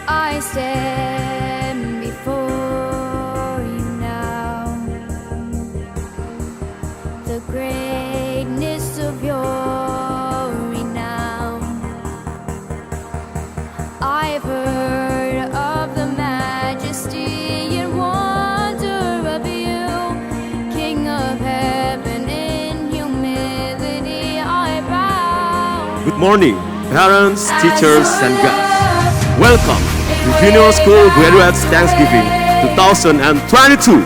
I stand before you now. The greatness of your renown. I've heard of the majesty and wonder of you, King of heaven. In humility I bow. Good morning, parents, teachers, and guests. Welcome to Junior School Graduates Thanksgiving 2022.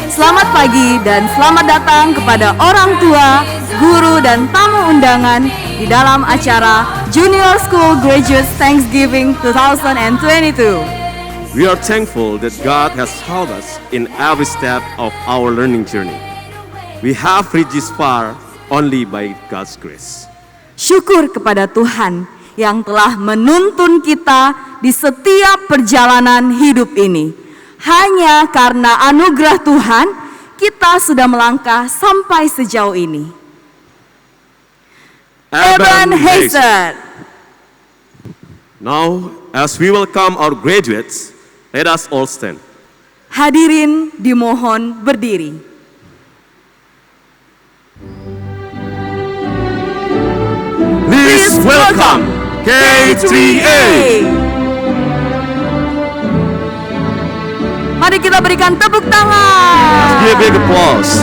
Selamat pagi dan selamat datang kepada orang tua, guru, dan tamu undangan di dalam acara Junior School Graduates Thanksgiving 2022. We are thankful that God has held us in every step of our learning journey. We have reached this far only by God's grace. Syukur kepada Tuhan yang telah menuntun kita di setiap perjalanan hidup ini. Hanya karena anugerah Tuhan, kita sudah melangkah sampai sejauh ini. Ebenezer. Now, as we welcome our graduates, let us all stand. Hadirin dimohon berdiri. Please welcome K3A. Mari kita berikan tepuk tangan. Give a big applause.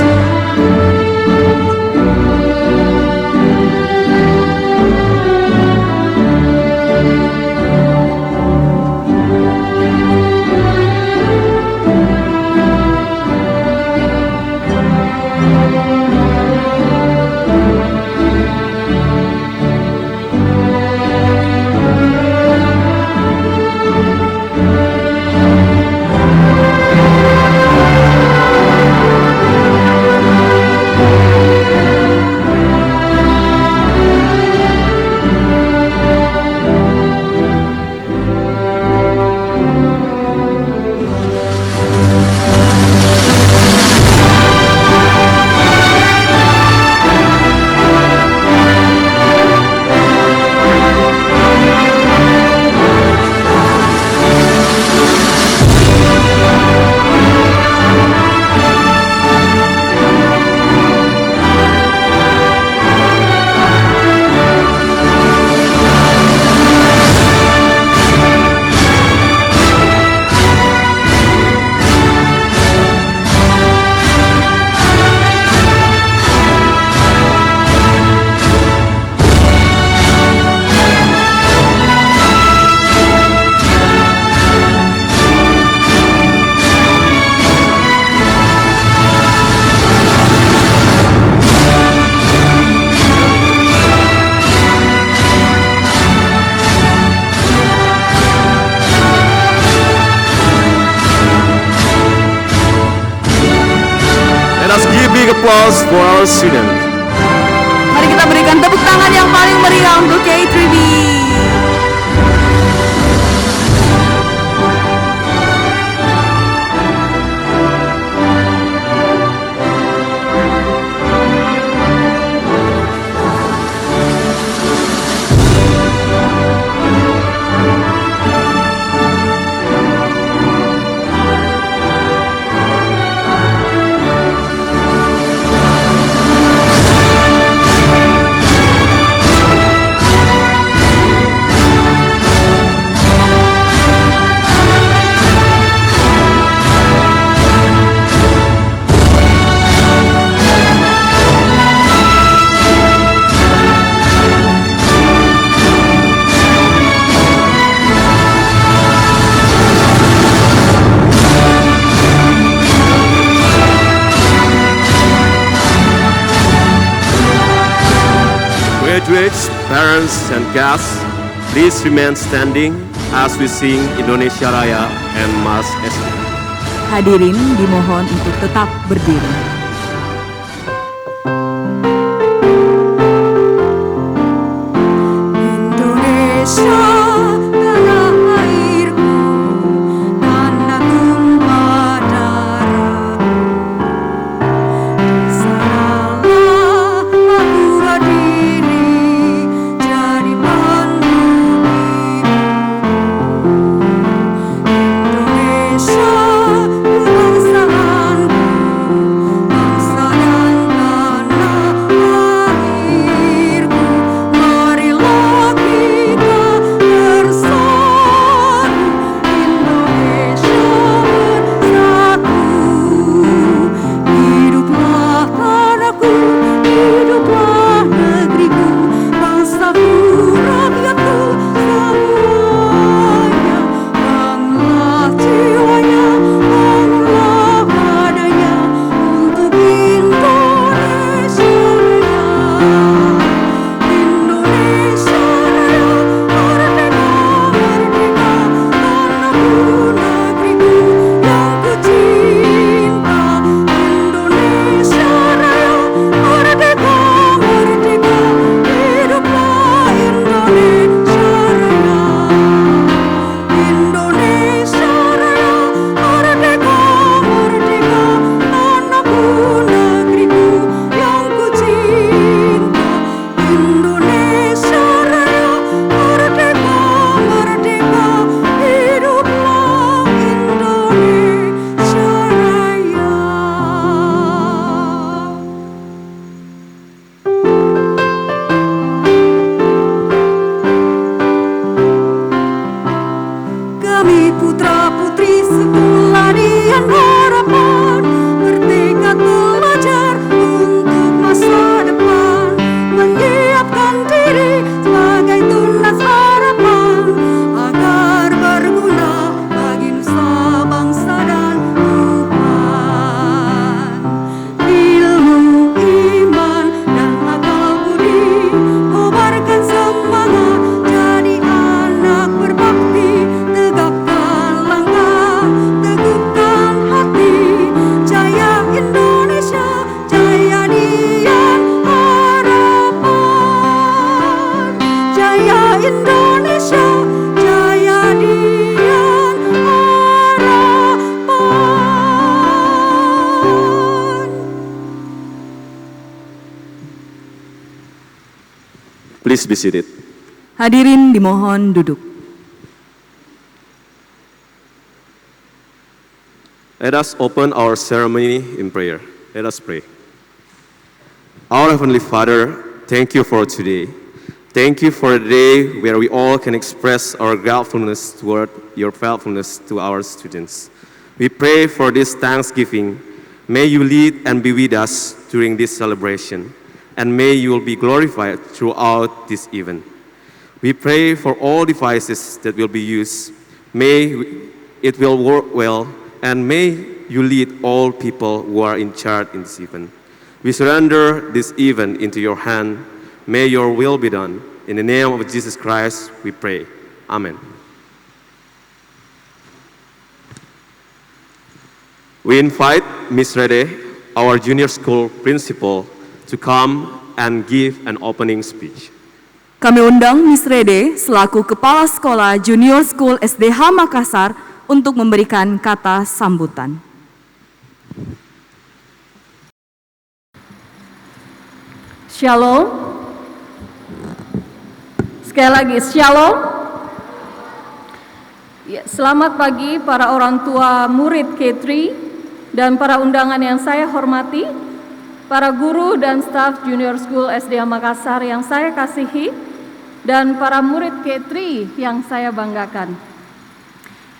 Big applause for our students. Mari kita berikan tepuk tangan yang paling meriah untuk K3B. Graduates, parents, and guests, please remain standing as we sing Indonesia Raya and Mas SD. Hadirin dimohon untuk tetap berdiri. Indonesia. Please be seated. Hadirin dimohon duduk. Let us open our ceremony in prayer. Let us pray. Our Heavenly Father, thank you for today. Thank you for a day where we all can express our gratefulness toward your faithfulness to our students. We pray for this Thanksgiving. May you lead and be with us during this celebration, and may you will be glorified throughout this event. We pray for all devices that will be used. May it will work well, and may you lead all people who are in charge in this event. We surrender this event into your hand. May your will be done. In the name of Jesus Christ, we pray. Amen. We invite Ms. Rede, our junior school principal, to come and give an opening speech. Kami undang Miss Rede selaku Kepala Sekolah Junior School SDH Makassar untuk memberikan kata sambutan. Shalom. Sekali lagi, Shalom. Ya, selamat pagi para orang tua murid K3 dan para undangan yang saya hormati, para guru dan staf Junior School SDH Makassar yang saya kasihi, dan para murid K3 yang saya banggakan.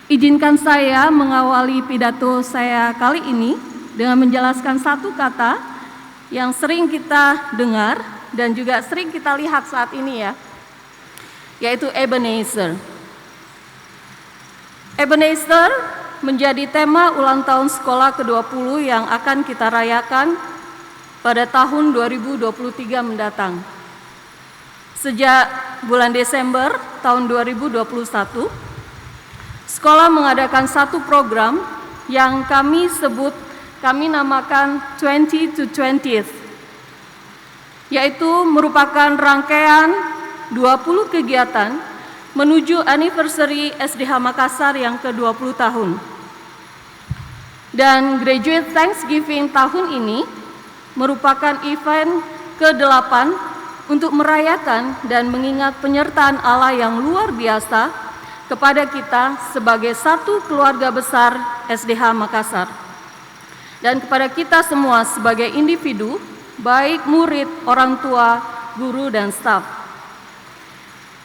Izinkan saya mengawali pidato saya kali ini dengan menjelaskan satu kata yang sering kita dengar dan juga sering kita lihat saat ini ya, yaitu Ebenezer. Ebenezer menjadi tema ulang tahun sekolah ke-20 yang akan kita rayakan pada tahun 2023 mendatang. Sejak bulan Desember tahun 2021, sekolah mengadakan satu program yang kami namakan 20 to 20th, yaitu merupakan rangkaian 20 kegiatan menuju anniversary SDH Makassar yang ke-20 tahun. Dan Graduate Thanksgiving tahun ini merupakan event ke-8 untuk merayakan dan mengingat penyertaan Allah yang luar biasa kepada kita sebagai satu keluarga besar SDH Makassar. Dan kepada kita semua sebagai individu, baik murid, orang tua, guru, dan staf.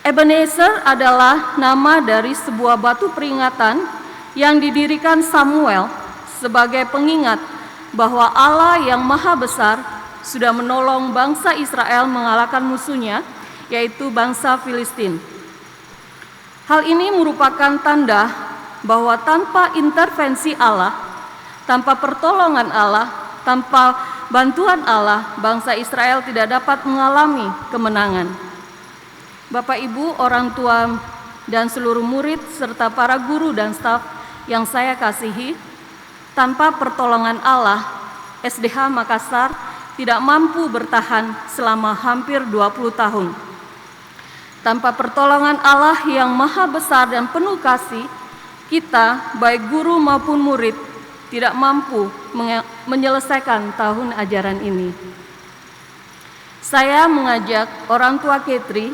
Ebenezer adalah nama dari sebuah batu peringatan yang didirikan Samuel sebagai pengingat bahwa Allah yang maha besar sudah menolong bangsa Israel mengalahkan musuhnya, yaitu bangsa Filistin. Hal ini merupakan tanda bahwa tanpa intervensi Allah, tanpa pertolongan Allah, tanpa bantuan Allah, bangsa Israel tidak dapat mengalami kemenangan. Bapak, Ibu, orang tua, dan seluruh murid, serta para guru dan staf yang saya kasihi, tanpa pertolongan Allah, SDH Makassar tidak mampu bertahan selama hampir 20 tahun. Tanpa pertolongan Allah yang maha besar dan penuh kasih, kita, baik guru maupun murid, tidak mampu menyelesaikan tahun ajaran ini. Saya mengajak orang tua K3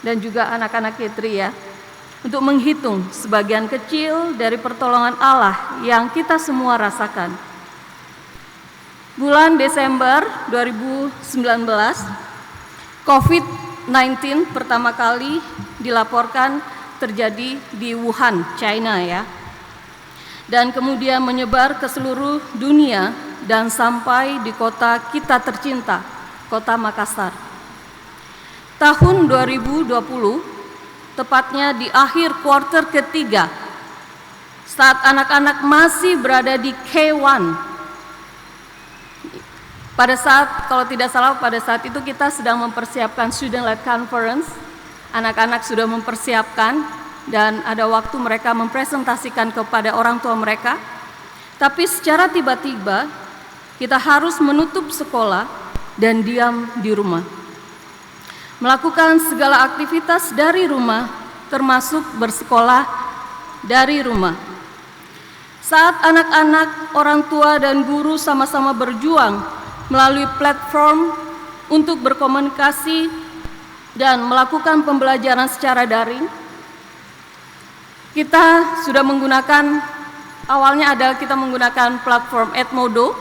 dan juga anak-anak K3 ya, untuk menghitung sebagian kecil dari pertolongan Allah yang kita semua rasakan. Bulan Desember 2019, COVID-19 pertama kali dilaporkan terjadi di Wuhan, China ya. Dan kemudian menyebar ke seluruh dunia dan sampai di kota kita tercinta, kota Makassar. Tahun 2020, tepatnya di akhir kuarter ketiga, saat anak-anak masih berada di K1. Pada saat, kalau tidak salah pada saat itu kita sedang mempersiapkan Student-led Conference, anak-anak sudah mempersiapkan, dan ada waktu mereka mempresentasikan kepada orang tua mereka. Tapi secara tiba-tiba kita harus menutup sekolah dan diam di rumah, melakukan segala aktivitas dari rumah, termasuk bersekolah dari rumah. Saat anak-anak, orang tua, dan guru sama-sama berjuang melalui platform untuk berkomunikasi dan melakukan pembelajaran secara daring. Kita sudah menggunakan, awalnya adalah kita menggunakan platform Edmodo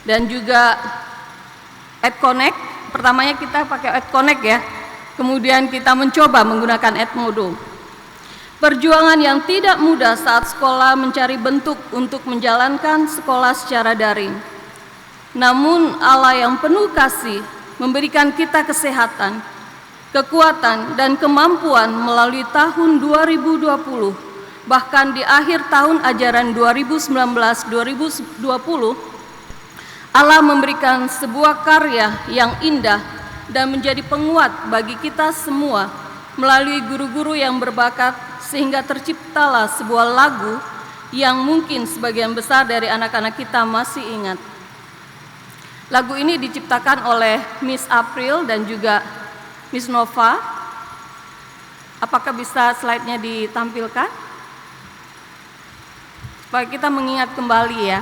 dan juga EdConnect. Pertamanya kita pakai EdConnect ya, kemudian kita mencoba menggunakan Edmodo. Perjuangan yang tidak mudah saat sekolah mencari bentuk untuk menjalankan sekolah secara daring. Namun Allah yang penuh kasih memberikan kita kesehatan, kekuatan, dan kemampuan melalui tahun 2020, bahkan di akhir tahun ajaran 2019-2020, Allah memberikan sebuah karya yang indah dan menjadi penguat bagi kita semua melalui guru-guru yang berbakat, sehingga terciptalah sebuah lagu yang mungkin sebagian besar dari anak-anak kita masih ingat. Lagu ini diciptakan oleh Miss April dan juga Miss Nova. Apakah bisa slide-nya ditampilkan? Supaya kita mengingat kembali ya.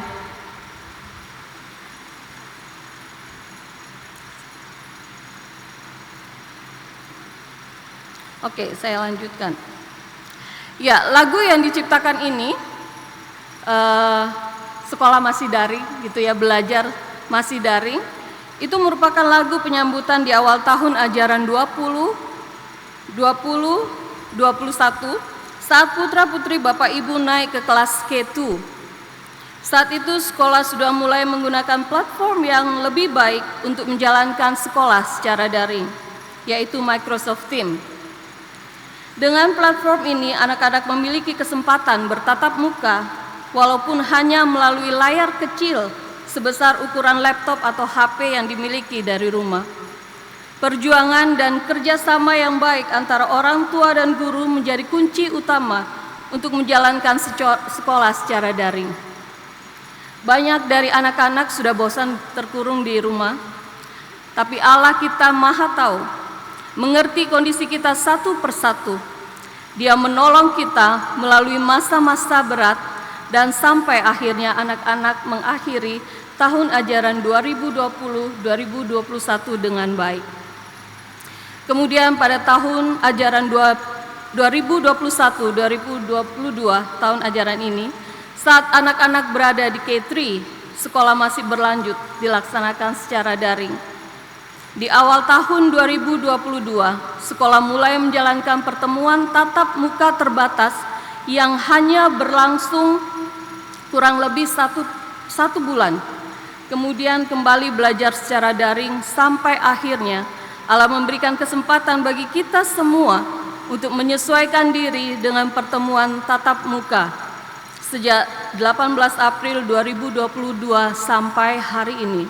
Oke, saya lanjutkan. Ya, lagu yang diciptakan ini sekolah masih daring gitu ya, belajar masih daring. Itu merupakan lagu penyambutan di awal tahun ajaran 2021 saat putra-putri Bapak Ibu naik ke kelas K2. Saat itu sekolah sudah mulai menggunakan platform yang lebih baik untuk menjalankan sekolah secara daring, yaitu Microsoft Teams. Dengan platform ini, anak-anak memiliki kesempatan bertatap muka, walaupun hanya melalui layar kecil sebesar ukuran laptop atau HP yang dimiliki dari rumah. Perjuangan dan kerjasama yang baik antara orang tua dan guru menjadi kunci utama untuk menjalankan sekolah secara daring. Banyak dari anak-anak sudah bosan terkurung di rumah, tapi Allah kita Maha Tahu, mengerti kondisi kita satu persatu. Dia menolong kita melalui masa-masa berat dan sampai akhirnya anak-anak mengakhiri tahun ajaran 2020-2021 dengan baik. Kemudian pada tahun ajaran 2021-2022 tahun ajaran ini, saat anak-anak berada di K3, sekolah masih berlanjut dilaksanakan secara daring. Di awal tahun 2022, sekolah mulai menjalankan pertemuan tatap muka terbatas yang hanya berlangsung kurang lebih satu bulan. Kemudian kembali belajar secara daring sampai akhirnya Allah memberikan kesempatan bagi kita semua untuk menyesuaikan diri dengan pertemuan tatap muka sejak 18 April 2022 sampai hari ini.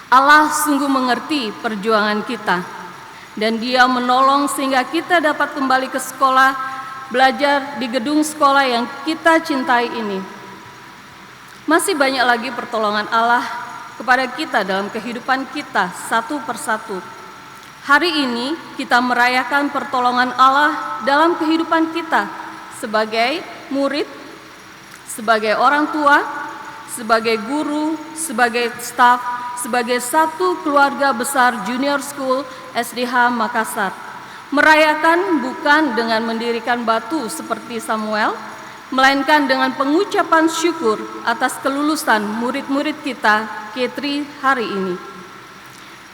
Allah sungguh mengerti perjuangan kita dan Dia menolong sehingga kita dapat kembali ke sekolah, belajar di gedung sekolah yang kita cintai ini. Masih banyak lagi pertolongan Allah kepada kita dalam kehidupan kita satu persatu. Hari ini kita merayakan pertolongan Allah dalam kehidupan kita sebagai murid, sebagai orang tua, sebagai guru, sebagai staf, sebagai satu keluarga besar Junior School SDH Makassar. Merayakan bukan dengan mendirikan batu seperti Samuel, melainkan dengan pengucapan syukur atas kelulusan murid-murid kita K3 hari ini.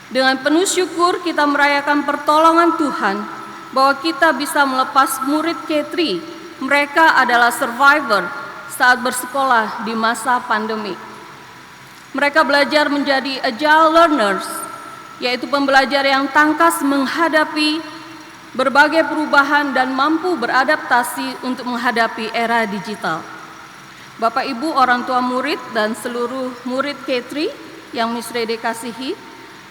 Dengan penuh syukur kita merayakan pertolongan Tuhan bahwa kita bisa melepas murid K3. Mereka adalah survivor saat bersekolah di masa pandemi. Mereka belajar menjadi agile learners, yaitu pembelajar yang tangkas menghadapi berbagai perubahan dan mampu beradaptasi untuk menghadapi era digital. Bapak Ibu, orang tua murid dan seluruh murid K3 yang Miss Rede kasihi,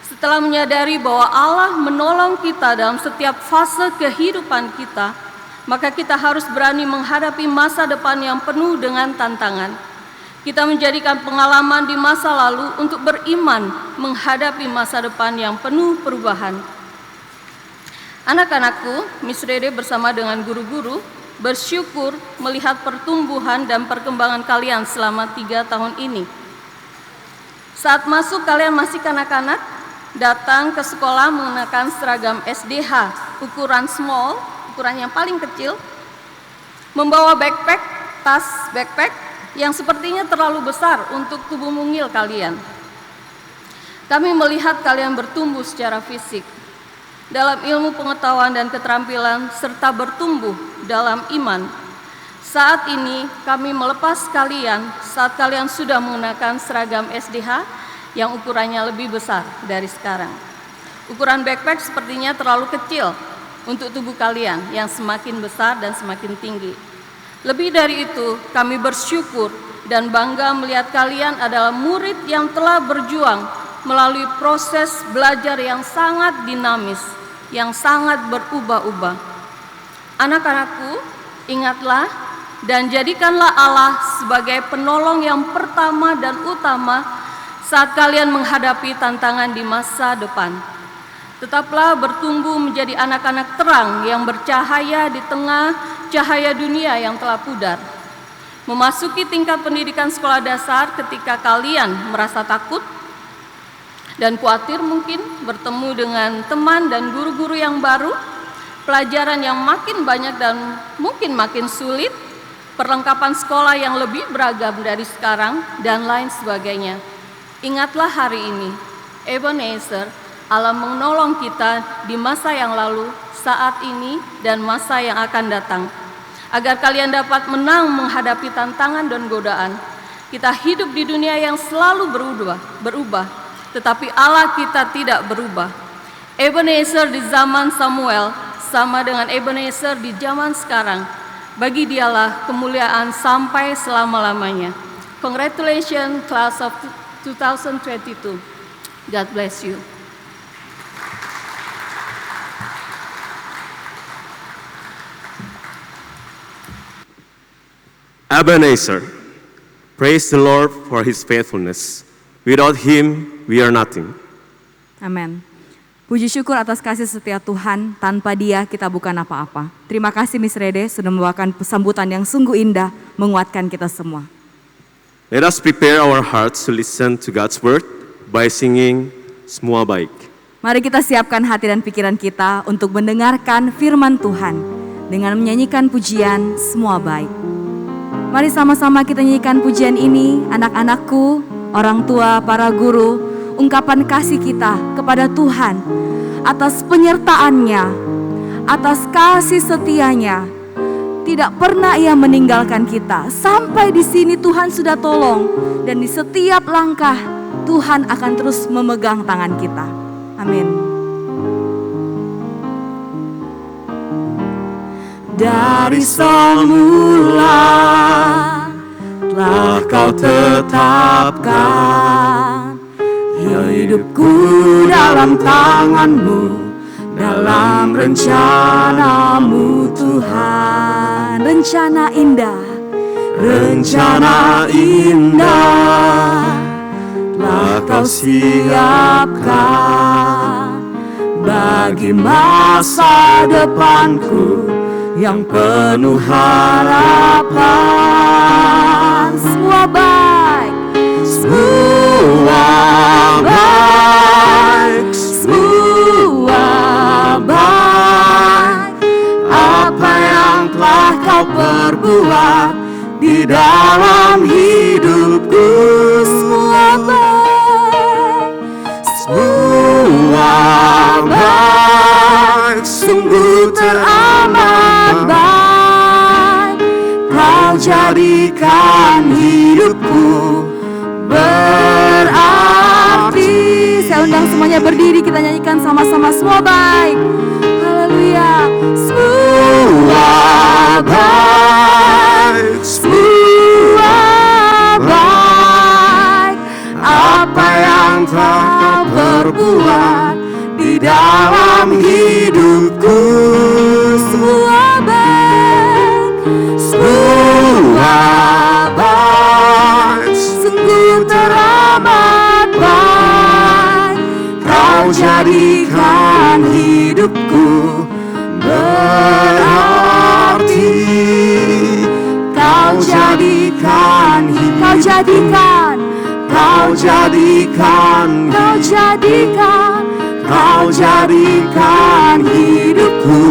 setelah menyadari bahwa Allah menolong kita dalam setiap fase kehidupan kita, maka kita harus berani menghadapi masa depan yang penuh dengan tantangan. Kita menjadikan pengalaman di masa lalu untuk beriman menghadapi masa depan yang penuh perubahan. Anak-anakku, Miss Rede bersama dengan guru-guru bersyukur melihat pertumbuhan dan perkembangan kalian selama 3 tahun ini. Saat masuk kalian masih kanak-kanak, datang ke sekolah mengenakan seragam SDH ukuran small, ukuran yang paling kecil, membawa tas backpack yang sepertinya terlalu besar untuk tubuh mungil kalian. Kami melihat kalian bertumbuh secara fisik, dalam ilmu pengetahuan dan keterampilan, serta bertumbuh dalam iman. Saat ini kami melepas kalian saat kalian sudah menggunakan seragam SDH yang ukurannya lebih besar dari sekarang. Ukuran backpack sepertinya terlalu kecil untuk tubuh kalian yang semakin besar dan semakin tinggi. Lebih dari itu, kami bersyukur dan bangga melihat kalian adalah murid yang telah berjuang melalui proses belajar yang sangat dinamis, yang sangat berubah-ubah. Anak-anakku, ingatlah dan jadikanlah Allah sebagai penolong yang pertama dan utama saat kalian menghadapi tantangan di masa depan. Tetaplah bertumbuh menjadi anak-anak terang yang bercahaya di tengah cahaya dunia yang telah pudar. Memasuki tingkat pendidikan sekolah dasar ketika kalian merasa takut dan khawatir mungkin bertemu dengan teman dan guru-guru yang baru, pelajaran yang makin banyak dan mungkin makin sulit, perlengkapan sekolah yang lebih beragam dari sekarang, dan lain sebagainya. Ingatlah hari ini, Ebenezer, Allah menolong kita di masa yang lalu, saat ini, dan masa yang akan datang. Agar kalian dapat menang menghadapi tantangan dan godaan. Kita hidup di dunia yang selalu berubah, tetapi Allah kita tidak berubah. Ebenezer di zaman Samuel sama dengan Ebenezer di zaman sekarang. Bagi dialah kemuliaan sampai selama-lamanya. Congratulations class of 2022. God bless you. Ebenezer, praise the Lord for His faithfulness. Without Him, we are nothing. Amin. Puji syukur atas kasih setia Tuhan, tanpa Dia kita bukan apa-apa. Terima kasih Miss Rede sudah membawakan sambutan yang sungguh indah, menguatkan kita semua. Let us prepare our hearts to listen to God's word by singing Semua Baik. Mari kita siapkan hati dan pikiran kita untuk mendengarkan firman Tuhan dengan menyanyikan pujian Semua Baik. Mari sama-sama kita nyanyikan pujian ini, anak-anakku, orang tua, para guru, ungkapan kasih kita kepada Tuhan atas penyertaannya, atas kasih setianya. Tidak pernah Ia meninggalkan kita. Sampai di sini Tuhan sudah tolong, dan di setiap langkah Tuhan akan terus memegang tangan kita. Amin. Dari semula telah Kau tetapkan hidupku dalam tangan-Mu, dalam rencana-Mu Tuhan. Rencana indah telah Kau siapkan bagi masa depanku yang penuh harapan. Semua baik, semua baik, semua baik. Apa yang telah Kau perbuat di dalam hidupku, semua baik, semua baik. Sungguh teramat baik. Kau jadikan hidupku berarti. Saya undang semuanya berdiri, kita nyanyikan sama-sama semua baik. Haleluya. Semua baik, semua baik. Apa yang telah Kau perbuat di dalam hidupku, semua baik, semua baik. Sungguh teramat baik. Kau jadikan hidupku berarti. Kau jadikan hidupku, Kau jadikan Kau jadikan hidupku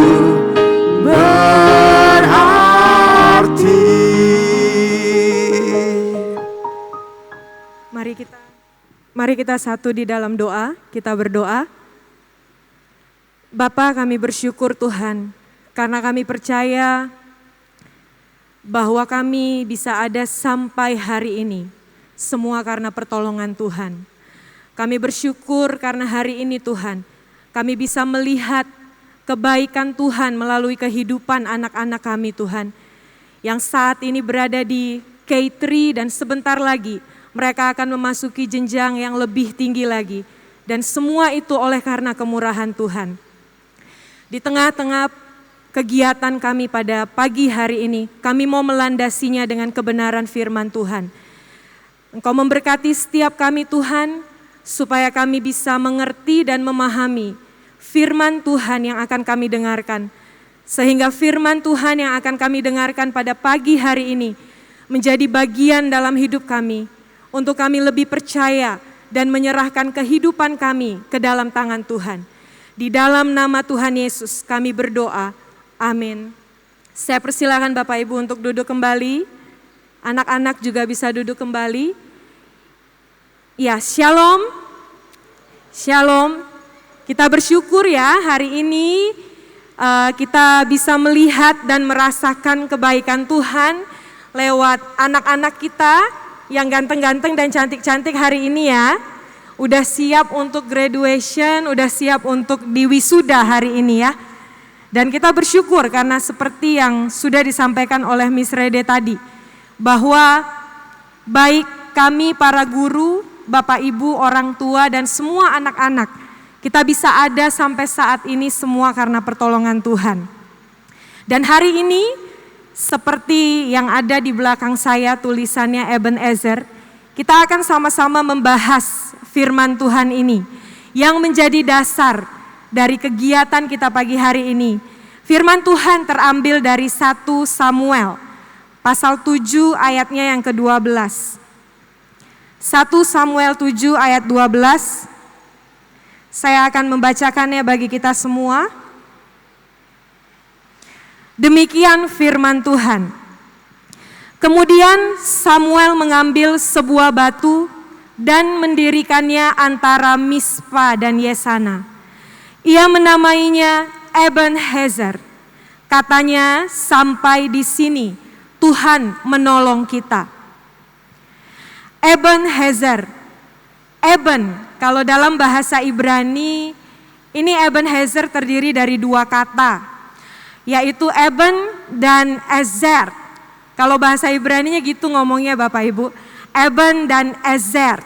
berarti. Mari kita satu di dalam doa, kita berdoa. Bapa, kami bersyukur Tuhan, karena kami percaya bahwa kami bisa ada sampai hari ini, semua karena pertolongan Tuhan. Kami bersyukur karena hari ini Tuhan, kami bisa melihat kebaikan Tuhan melalui kehidupan anak-anak kami Tuhan, yang saat ini berada di K3 dan sebentar lagi mereka akan memasuki jenjang yang lebih tinggi lagi. Dan semua itu oleh karena kemurahan Tuhan. Di tengah-tengah kegiatan kami pada pagi hari ini, kami mau melandasinya dengan kebenaran firman Tuhan. Engkau memberkati setiap kami Tuhan, supaya kami bisa mengerti dan memahami firman Tuhan yang akan kami dengarkan. Sehingga firman Tuhan yang akan kami dengarkan pada pagi hari ini menjadi bagian dalam hidup kami, untuk kami lebih percaya dan menyerahkan kehidupan kami ke dalam tangan Tuhan. Di dalam nama Tuhan Yesus kami berdoa, amin. Saya persilakan Bapak Ibu untuk duduk kembali, anak-anak juga bisa duduk kembali. Ya, shalom, shalom. Kita bersyukur ya hari ini kita bisa melihat dan merasakan kebaikan Tuhan lewat anak-anak kita yang ganteng-ganteng dan cantik-cantik hari ini ya. Udah siap untuk graduation, udah siap untuk diwisuda hari ini ya. Dan kita bersyukur karena seperti yang sudah disampaikan oleh Miss Rede tadi, bahwa baik kami para guru, Bapak Ibu, orang tua dan semua anak-anak, kita bisa ada sampai saat ini semua karena pertolongan Tuhan. Dan hari ini seperti yang ada di belakang saya tulisannya Ebenezer, kita akan sama-sama membahas firman Tuhan ini yang menjadi dasar dari kegiatan kita pagi hari ini. Firman Tuhan terambil dari 1 Samuel pasal 7 ayatnya yang ke-12. 1 Samuel 7 ayat 12. Saya akan membacakannya bagi kita semua. Demikian firman Tuhan. Kemudian Samuel mengambil sebuah batu dan mendirikannya antara Mispa dan Yesana. Ia menamainya Ebenezer. Katanya, sampai di sini Tuhan menolong kita. Ebenezer. Eben, kalau dalam bahasa Ibrani, ini Ebenezer terdiri dari dua kata, yaitu Eben dan Ezer. Kalau bahasa Ibraninya gitu ngomongnya Bapak Ibu, Eben dan Ezer.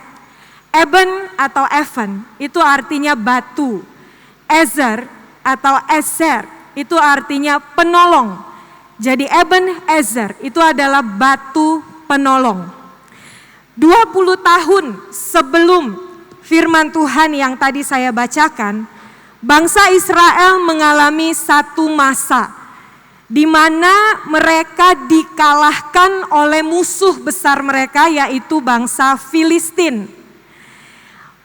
Eben atau Evan itu artinya batu. Ezer atau Ezer itu artinya penolong. Jadi Eben Ezer itu adalah batu penolong. 20 tahun sebelum firman Tuhan yang tadi saya bacakan, bangsa Israel mengalami satu masa di mana mereka dikalahkan oleh musuh besar mereka, yaitu bangsa Filistin.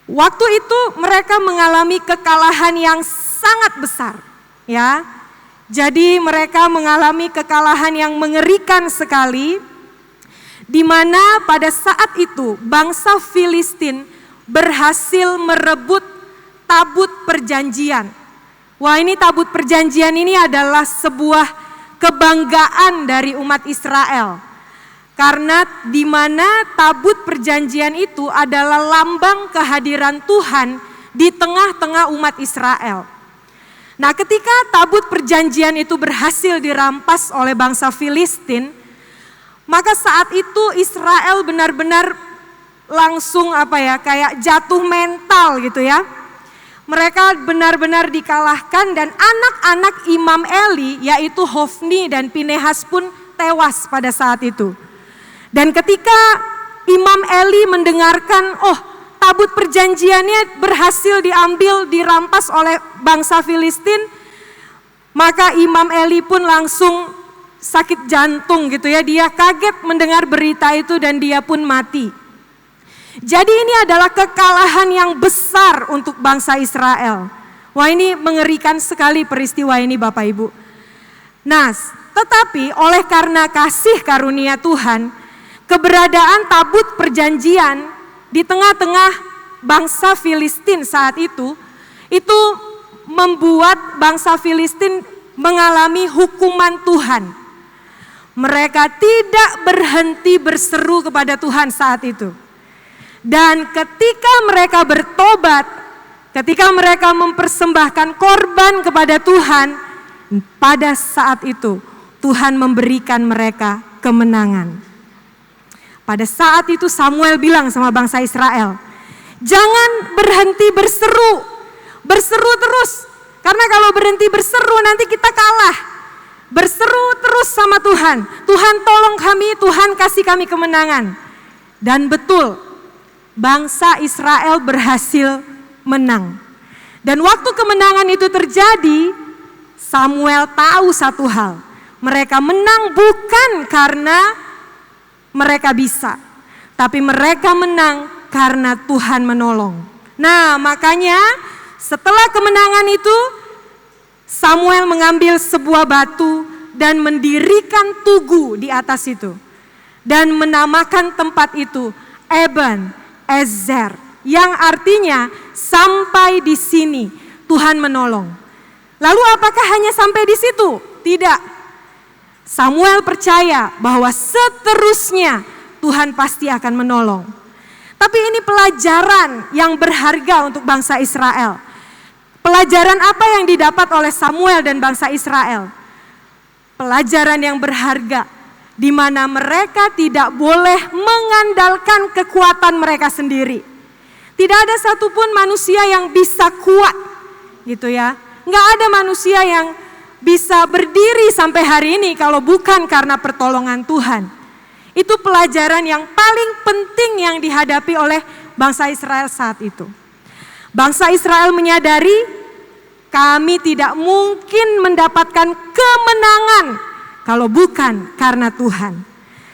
Waktu itu mereka mengalami kekalahan yang sangat besar, ya. Jadi mereka mengalami kekalahan yang mengerikan sekali, di mana pada saat itu bangsa Filistin berhasil merebut tabut perjanjian. Wah, ini tabut perjanjian ini adalah sebuah kebanggaan dari umat Israel. Karena di mana tabut perjanjian itu adalah lambang kehadiran Tuhan di tengah-tengah umat Israel. Nah, ketika tabut perjanjian itu berhasil dirampas oleh bangsa Filistin, maka saat itu Israel benar-benar langsung kayak jatuh mental gitu ya. Mereka benar-benar dikalahkan dan anak-anak Imam Eli yaitu Hofni dan Pinehas pun tewas pada saat itu. Dan ketika Imam Eli mendengarkan, tabut perjanjiannya berhasil diambil, dirampas oleh bangsa Filistin, maka Imam Eli pun langsung sakit jantung gitu ya. Dia kaget mendengar berita itu dan dia pun mati. Jadi ini adalah kekalahan yang besar untuk bangsa Israel. Wah, ini mengerikan sekali peristiwa ini Bapak Ibu. Nah, tetapi oleh karena kasih karunia Tuhan, keberadaan tabut perjanjian di tengah-tengah bangsa Filistin saat itu membuat bangsa Filistin mengalami hukuman Tuhan. Mereka tidak berhenti berseru kepada Tuhan saat itu. Dan ketika mereka bertobat, ketika mereka mempersembahkan korban kepada Tuhan, pada saat itu Tuhan memberikan mereka kemenangan. Pada saat itu Samuel bilang sama bangsa Israel, jangan berhenti berseru terus. Karena kalau berhenti berseru nanti kita kalah. Berseru terus sama Tuhan. Tuhan tolong kami, Tuhan kasih kami kemenangan. Dan betul, bangsa Israel berhasil menang. Dan waktu kemenangan itu terjadi, Samuel tahu satu hal. Mereka menang bukan karena mereka bisa, tapi mereka menang karena Tuhan menolong. Nah, makanya setelah kemenangan itu, Samuel mengambil sebuah batu dan mendirikan tugu di atas itu. Dan menamakan tempat itu Eben Ezer, yang artinya sampai di sini Tuhan menolong. Lalu apakah hanya sampai di situ? Tidak. Samuel percaya bahwa seterusnya Tuhan pasti akan menolong. Tapi ini pelajaran yang berharga untuk bangsa Israel. Pelajaran apa yang didapat oleh Samuel dan bangsa Israel? Pelajaran yang berharga, di mana mereka tidak boleh mengandalkan kekuatan mereka sendiri. Tidak ada satupun manusia yang bisa kuat, gitu ya. Nggak ada manusia yang bisa berdiri sampai hari ini kalau bukan karena pertolongan Tuhan. Itu pelajaran yang paling penting yang dihadapi oleh bangsa Israel saat itu. Bangsa Israel menyadari kami tidak mungkin mendapatkan kemenangan kalau bukan karena Tuhan.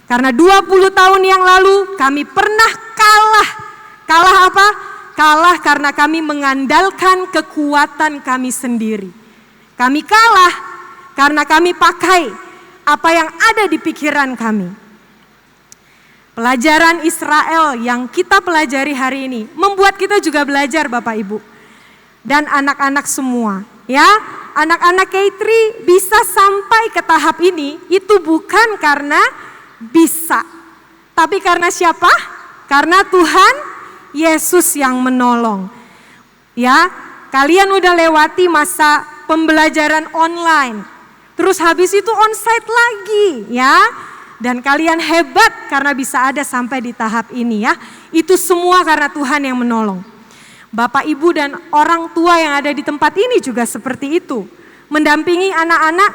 Karena 20 tahun yang lalu kami pernah kalah. Kalah apa? Kalah karena kami mengandalkan kekuatan kami sendiri. Kami kalah karena kami pakai apa yang ada di pikiran kami. Pelajaran Israel yang kita pelajari hari ini membuat kita juga belajar Bapak Ibu dan anak-anak semua, ya. Anak-anak K3 bisa sampai ke tahap ini itu bukan karena bisa, tapi karena siapa? Karena Tuhan Yesus yang menolong. Ya, kalian udah lewati masa pembelajaran online. Terus habis itu onsite lagi, ya. Dan kalian hebat karena bisa ada sampai di tahap ini, ya. Itu semua karena Tuhan yang menolong. Bapak, Ibu dan orang tua yang ada di tempat ini juga seperti itu. Mendampingi anak-anak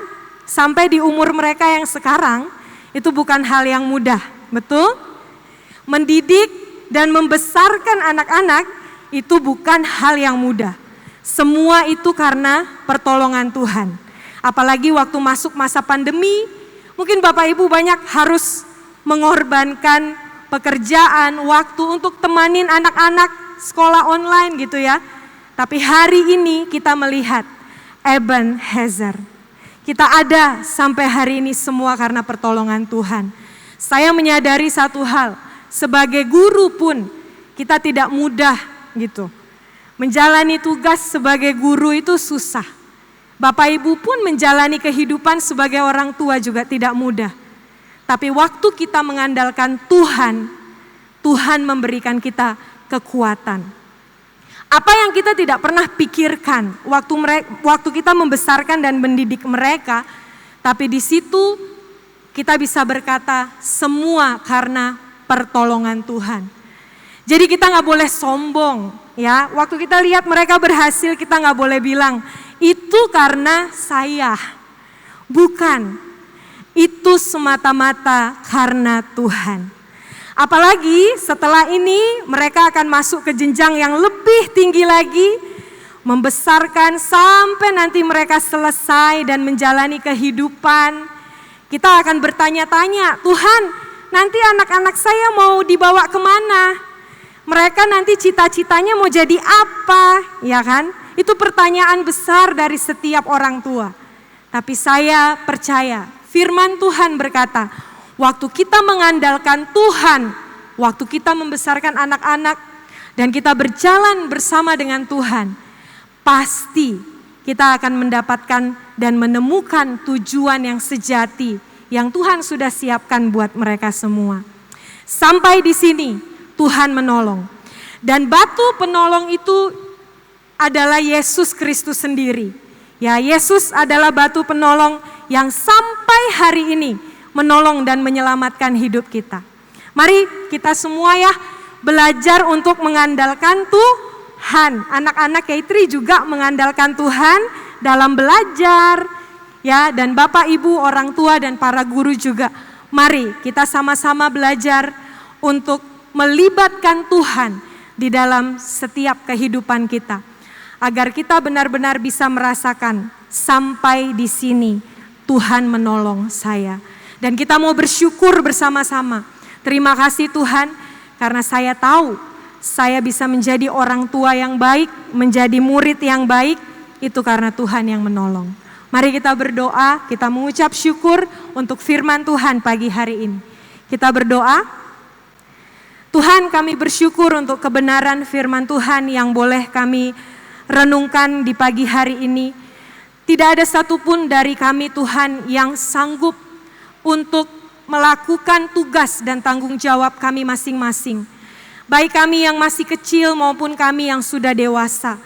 sampai di umur mereka yang sekarang itu bukan hal yang mudah, betul? Mendidik dan membesarkan anak-anak itu bukan hal yang mudah. Semua itu karena pertolongan Tuhan. Apalagi waktu masuk masa pandemi, mungkin Bapak Ibu banyak harus mengorbankan pekerjaan, waktu untuk temanin anak-anak sekolah online gitu ya. Tapi hari ini kita melihat Eben Ezer. Kita ada sampai hari ini semua karena pertolongan Tuhan. Saya menyadari satu hal, sebagai guru pun kita tidak mudah gitu. Menjalani tugas sebagai guru itu susah. Bapak Ibu pun menjalani kehidupan sebagai orang tua juga tidak mudah. Tapi waktu kita mengandalkan Tuhan, Tuhan memberikan kita kekuatan. Apa yang kita tidak pernah pikirkan waktu kita membesarkan dan mendidik mereka, tapi di situ kita bisa berkata semua karena pertolongan Tuhan. Jadi kita nggak boleh sombong, ya. Waktu kita lihat mereka berhasil, kita nggak boleh bilang itu karena saya. Bukan, itu semata-mata karena Tuhan. Apalagi setelah ini mereka akan masuk ke jenjang yang lebih tinggi lagi, membesarkan sampai nanti mereka selesai dan menjalani kehidupan. Kita akan bertanya-tanya, Tuhan, nanti anak-anak saya mau dibawa kemana? Mereka nanti cita-citanya mau jadi apa, ya kan? Itu pertanyaan besar dari setiap orang tua. Tapi saya percaya firman Tuhan berkata, waktu kita mengandalkan Tuhan, waktu kita membesarkan anak-anak dan kita berjalan bersama dengan Tuhan, pasti kita akan mendapatkan dan menemukan tujuan yang sejati yang Tuhan sudah siapkan buat mereka semua. Sampai di sini Tuhan menolong. Dan batu penolong itu adalah Yesus Kristus sendiri. Ya, Yesus adalah batu penolong yang sampai hari ini menolong dan menyelamatkan hidup kita. Mari kita semua ya belajar untuk mengandalkan Tuhan. Anak-anak K3 juga mengandalkan Tuhan dalam belajar. Ya, dan Bapak, Ibu, orang tua dan para guru juga. Mari kita sama-sama belajar untuk melibatkan Tuhan di dalam setiap kehidupan kita. Agar kita benar-benar bisa merasakan sampai di sini Tuhan menolong saya. Dan kita mau bersyukur bersama-sama. Terima kasih Tuhan karena saya tahu saya bisa menjadi orang tua yang baik, menjadi murid yang baik, itu karena Tuhan yang menolong. Mari kita berdoa, kita mengucap syukur untuk firman Tuhan pagi hari ini. Kita berdoa, Tuhan kami bersyukur untuk kebenaran firman Tuhan yang boleh kami renungkan di pagi hari ini. Tidak ada satupun dari kami Tuhan yang sanggup untuk melakukan tugas dan tanggung jawab kami masing-masing. Baik kami yang masih kecil maupun kami yang sudah dewasa.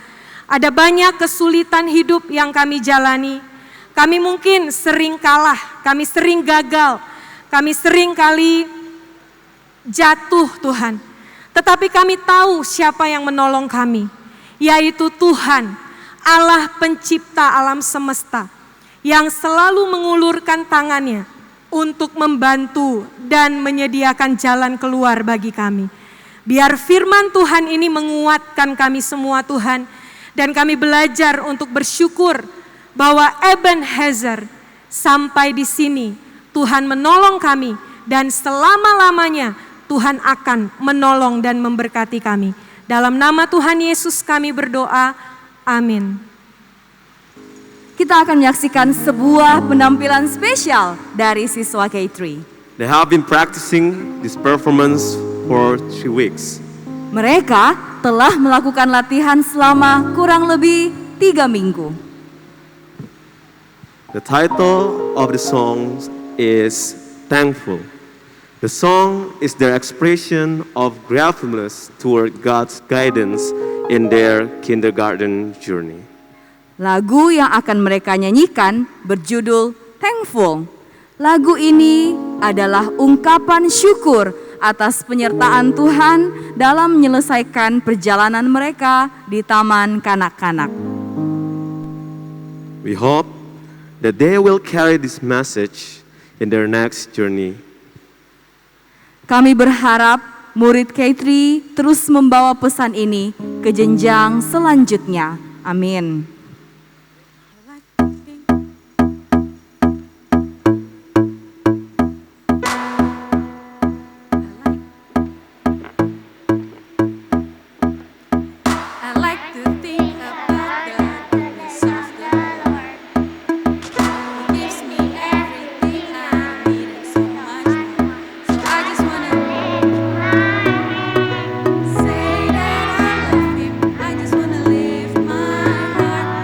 Ada banyak kesulitan hidup yang kami jalani. Kami mungkin sering kalah, kami sering gagal, kami sering kali jatuh Tuhan. Tetapi kami tahu siapa yang menolong kami, yaitu Tuhan, Allah pencipta alam semesta, yang selalu mengulurkan tangannya untuk membantu dan menyediakan jalan keluar bagi kami. Biar firman Tuhan ini menguatkan kami semua Tuhan, dan kami belajar untuk bersyukur bahwa Ebenezer sampai di sini Tuhan menolong kami dan selama-lamanya Tuhan akan menolong dan memberkati kami. Dalam nama Tuhan Yesus kami berdoa, amin. Kita akan menyaksikan sebuah penampilan spesial dari siswa K3. They have been practicing this performance for 3 weeks. Mereka telah melakukan latihan selama kurang lebih 3 minggu. The title of the song is Thankful. The song is their expression of gratefulness toward God's guidance in their kindergarten journey. Lagu yang akan mereka nyanyikan berjudul Thankful. Lagu ini adalah ungkapan syukur atas penyertaan Tuhan dalam menyelesaikan perjalanan mereka di taman kanak-kanak. We hope that they will carry this message in their next journey. Kami berharap murid K3 terus membawa pesan ini ke jenjang selanjutnya. Amin. Say that I love him. I just wanna live my heart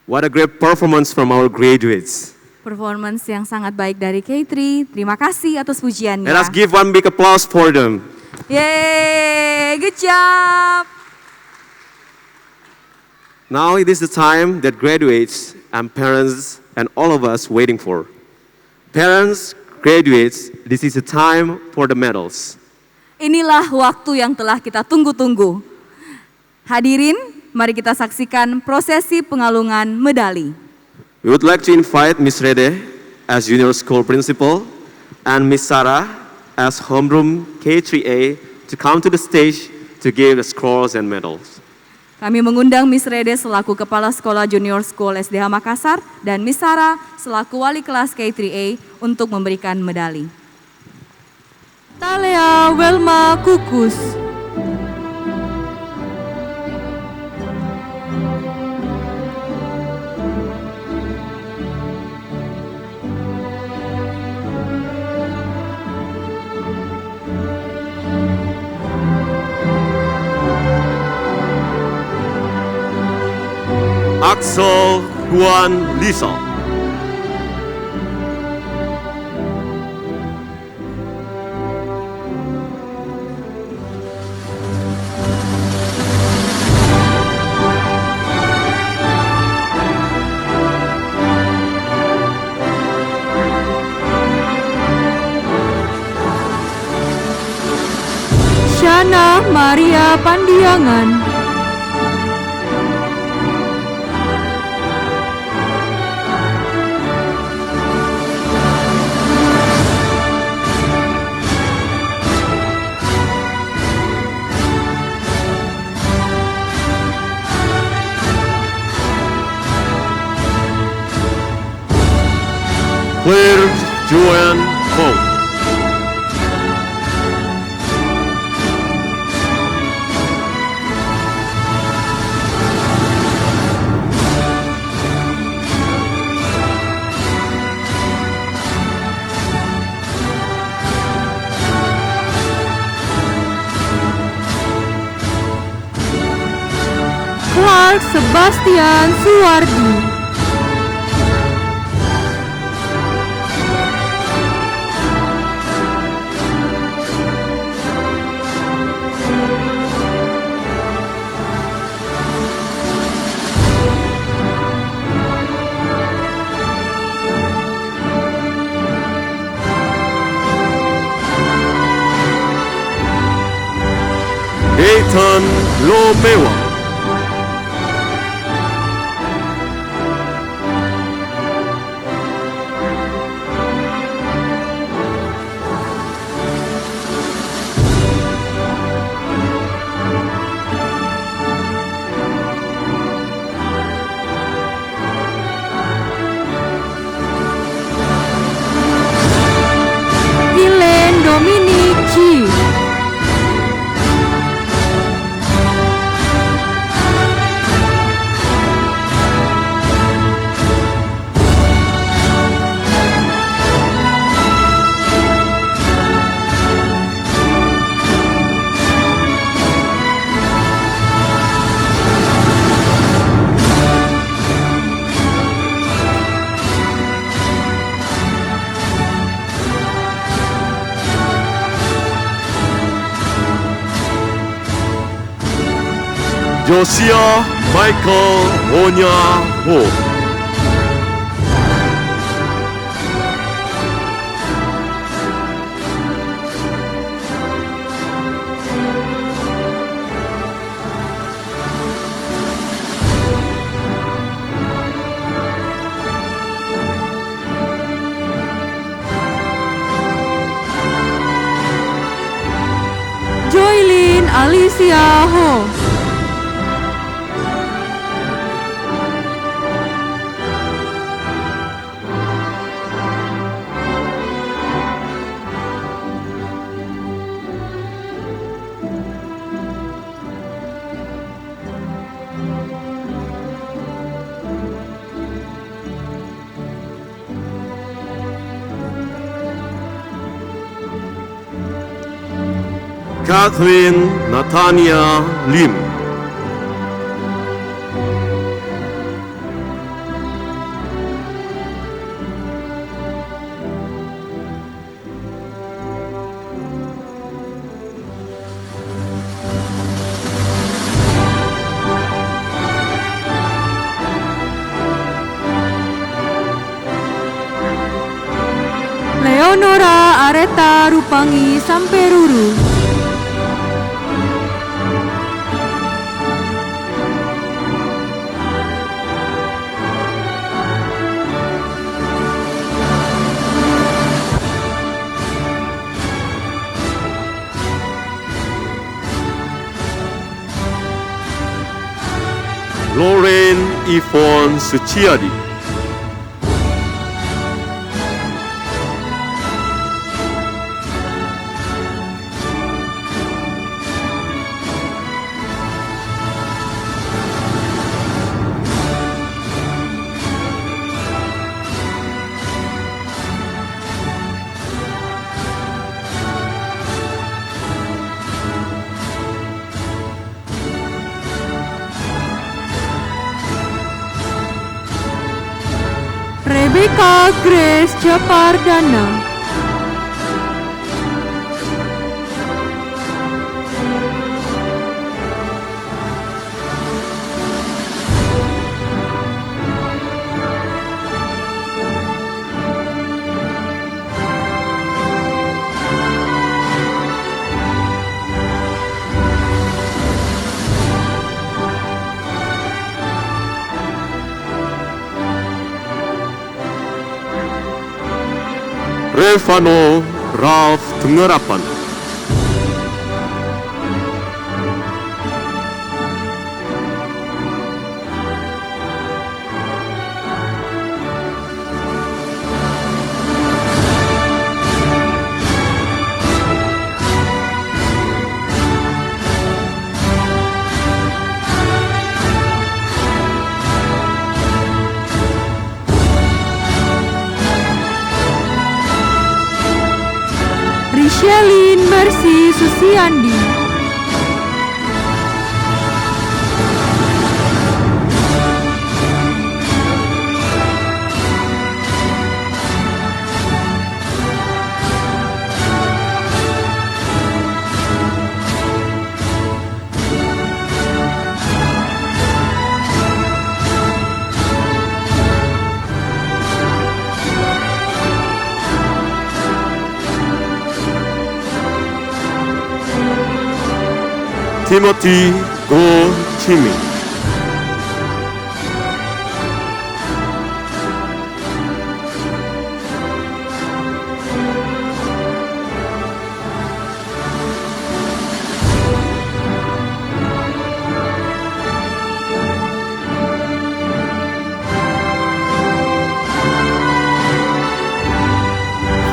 What a great performance from our graduates. Performance yang sangat baik dari K3. Terima kasih atas pujiannya. Let us give one big applause for them. Yeay, good job. Now it is the time that graduates and parents and all of us waiting for. Parents, graduates, this is the time for the medals. Inilah waktu yang telah kita tunggu-tunggu. Hadirin, mari kita saksikan prosesi pengalungan medali. We would like to invite Ms. Rede as junior school principal and Ms. Sarah as homeroom K3A to come to the stage to give the scrolls and medals. Kami mengundang Miss Rede selaku Kepala Sekolah Junior School SDH Makassar dan Miss Sarah selaku Wali Kelas K3A untuk memberikan medali. Talea Welma Kukus. Axel Juan Lisa. Shana Maria Pandiangan. Claire Joanne Hong. Clark Sebastian Suwardi. Nathan Lomewa. Elaine Dominici. Josiah Michael Onya Ho. Joylin Alicia Ho. Catherine Natania Lim. Leonora Areta Rupangi Samperuru. Lauren Yvonne Suciadi. Rebecca Grace Japardana. Revano Ralph Tengerapan. Rishelin Mercy Susiandi. Timothy Go Chimi.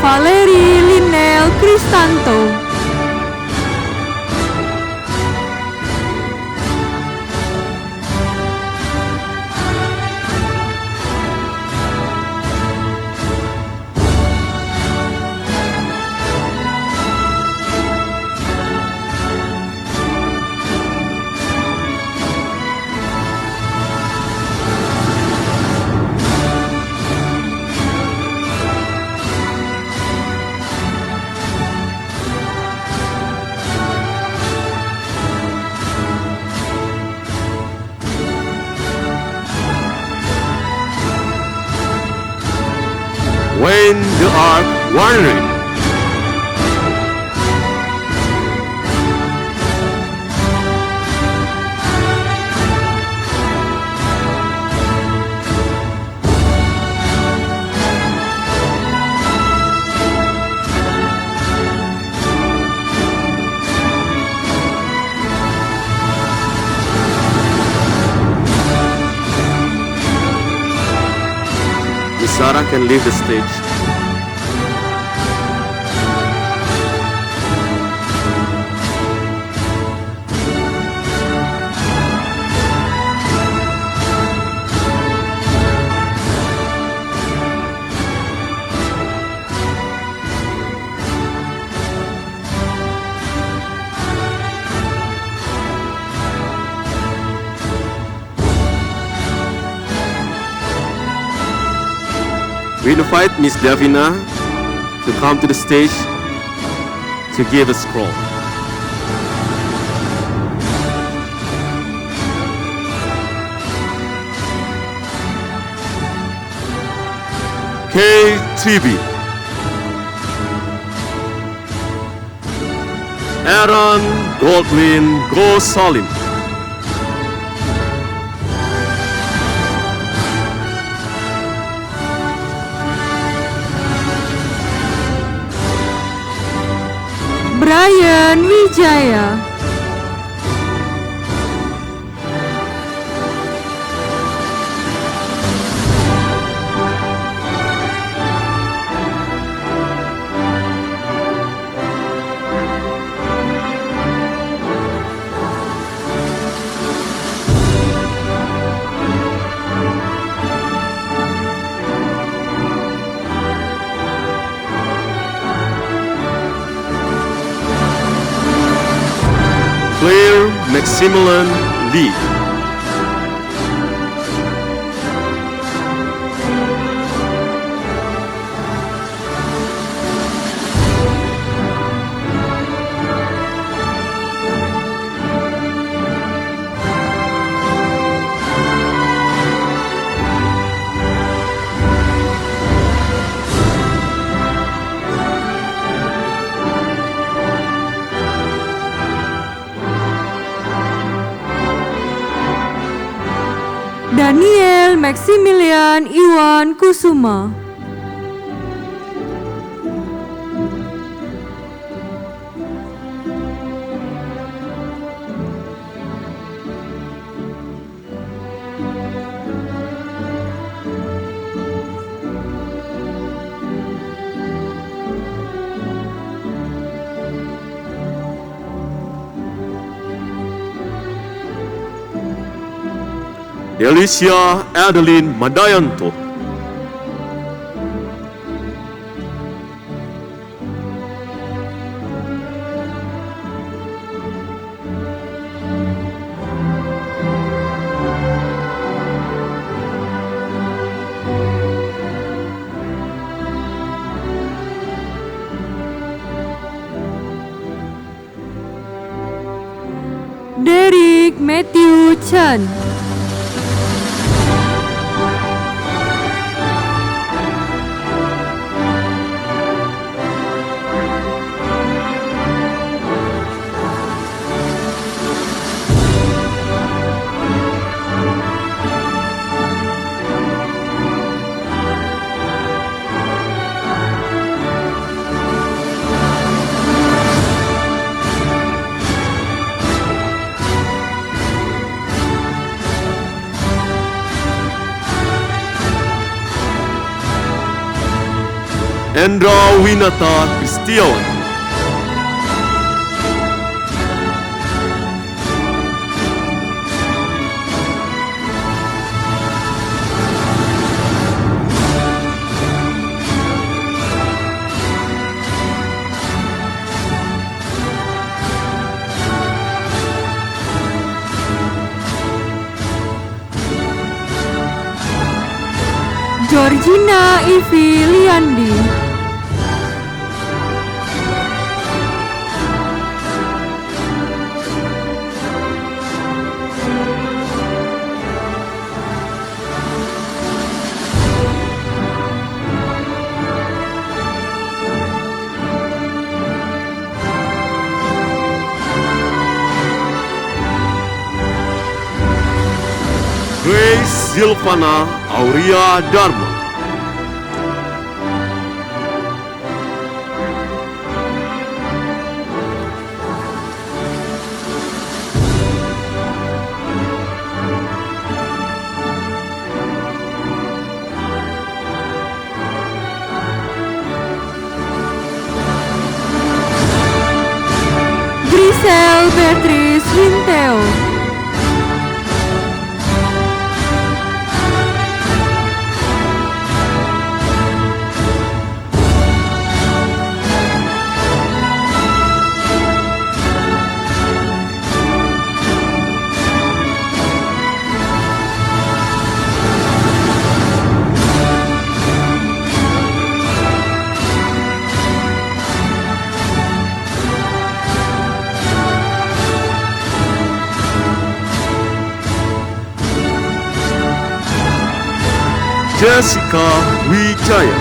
Valerie Linel Kristanto. When the ark wandering. Miss Sarah can leave the stage. We invite Miss Davina to come to the stage to give a scroll. KTV. Aaron Goldlin Gosalim. Brian Wijaya. Claire Maximilian Lee. Daniel Maximilian Iwan Kusuma. Delicia Adeline Madayanto. Derek Matthew Chen. Endra Winata Kristiawan. Georgina Ivi Liandi. Grace Silvana Auria Dharma. Grisel Beatrice Winteo. Jessica Wijaya.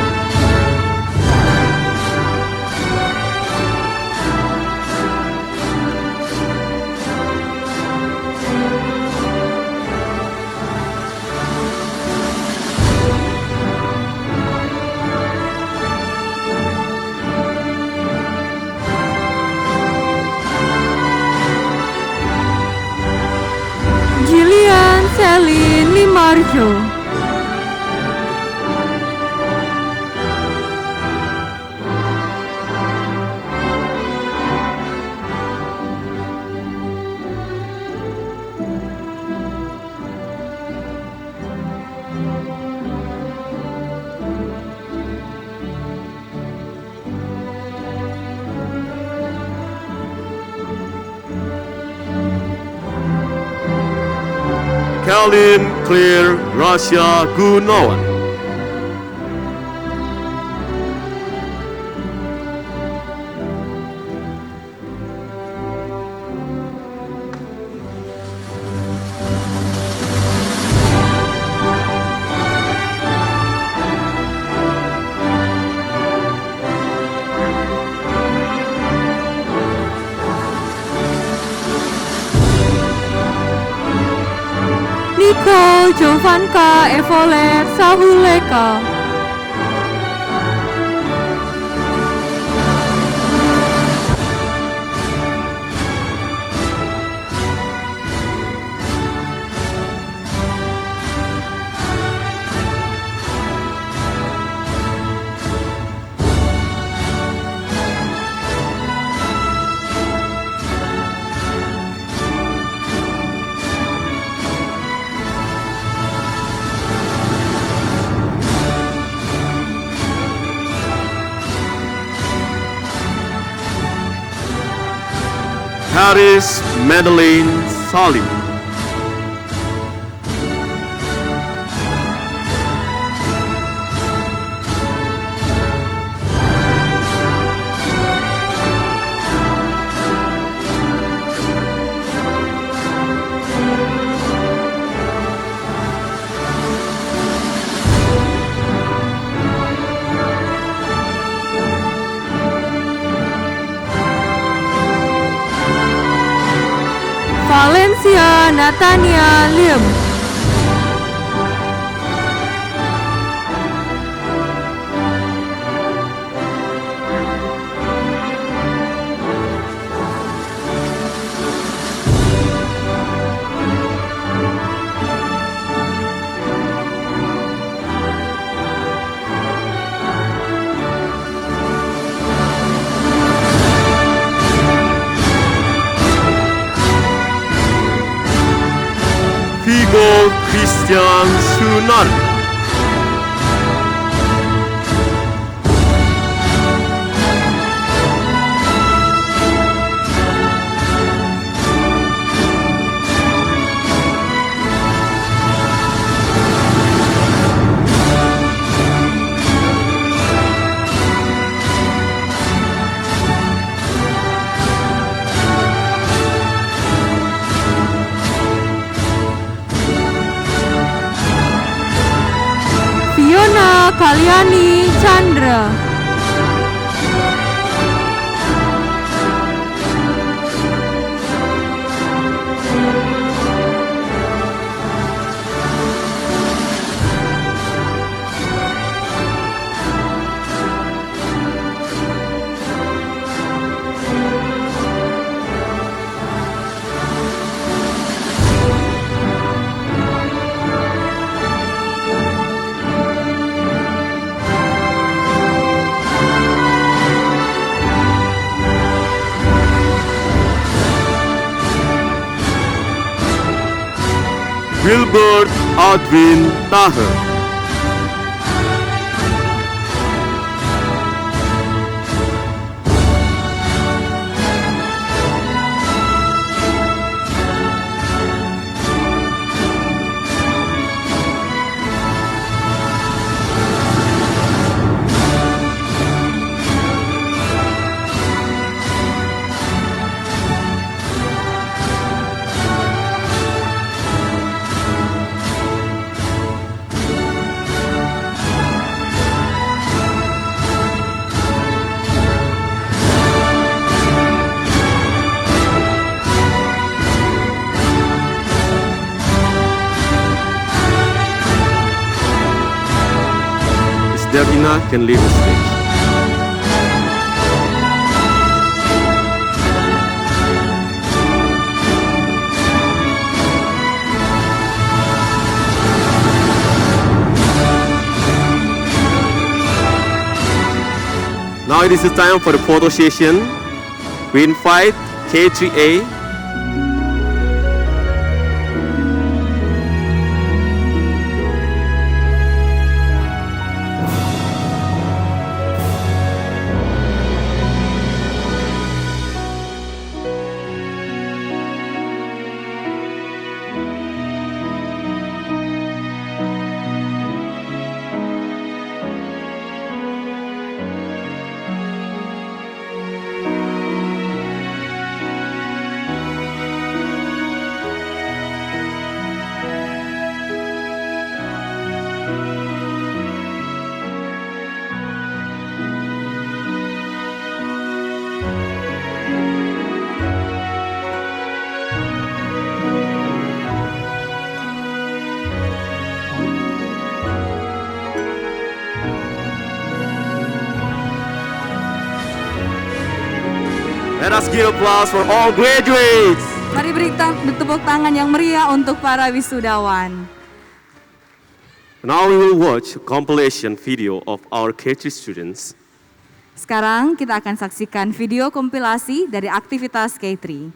Sidoarjo. Kalin Claire Rasya Gunawan. Nicole Jovanka Evolet Sahuleka. Haris Madeline Salim. Valencia Natania Lim. Vigo Christian Sunar. Fiona Kaliani Chandra. Wilbert Adwin Taher. Davina can leave the stage. Now it is the time for the photo session. We invite K3A. Let us give applause for all graduates. Mari beri tepuk tangan yang meriah untuk para wisudawan. Now we will watch a compilation video of our K3 students. Sekarang kita akan saksikan video kompilasi dari aktivitas K3.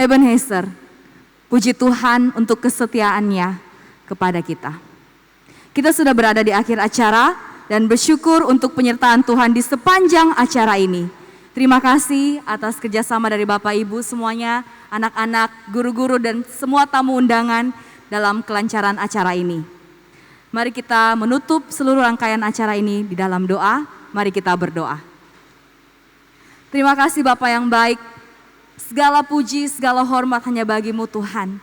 Ebenezer. Puji Tuhan untuk kesetiaannya kepada kita. Kita sudah berada di akhir acara dan bersyukur untuk penyertaan Tuhan di sepanjang acara ini. Terima kasih atas kerjasama dari Bapak Ibu semuanya, anak-anak, guru-guru dan semua tamu undangan dalam kelancaran acara ini. Mari kita menutup seluruh rangkaian acara ini di dalam doa. Mari kita berdoa. Terima kasih Bapak yang baik. Segala puji, segala hormat hanya bagimu Tuhan.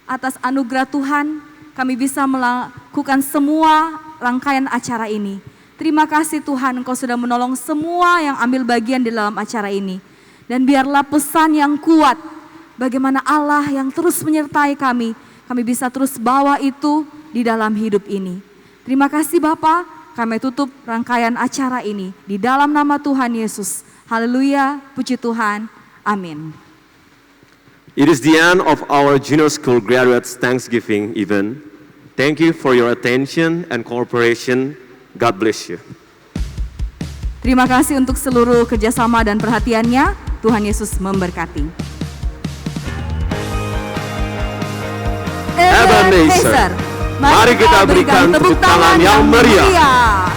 Atas anugerah Tuhan, kami bisa melakukan semua rangkaian acara ini. Terima kasih Tuhan, Engkau sudah menolong semua yang ambil bagian di dalam acara ini. Dan biarlah pesan yang kuat, bagaimana Allah yang terus menyertai kami bisa terus bawa itu di dalam hidup ini. Terima kasih Bapa, kami tutup rangkaian acara ini di dalam nama Tuhan Yesus. Haleluya, puji Tuhan. Amin. It is the end of our junior school graduates Thanksgiving event. Thank you for your attention and cooperation. God bless you. Terima kasih untuk seluruh kerjasama dan perhatiannya. Tuhan Yesus memberkati. Ebenezer. Mari kita berikan tepuk tangan yang meriah.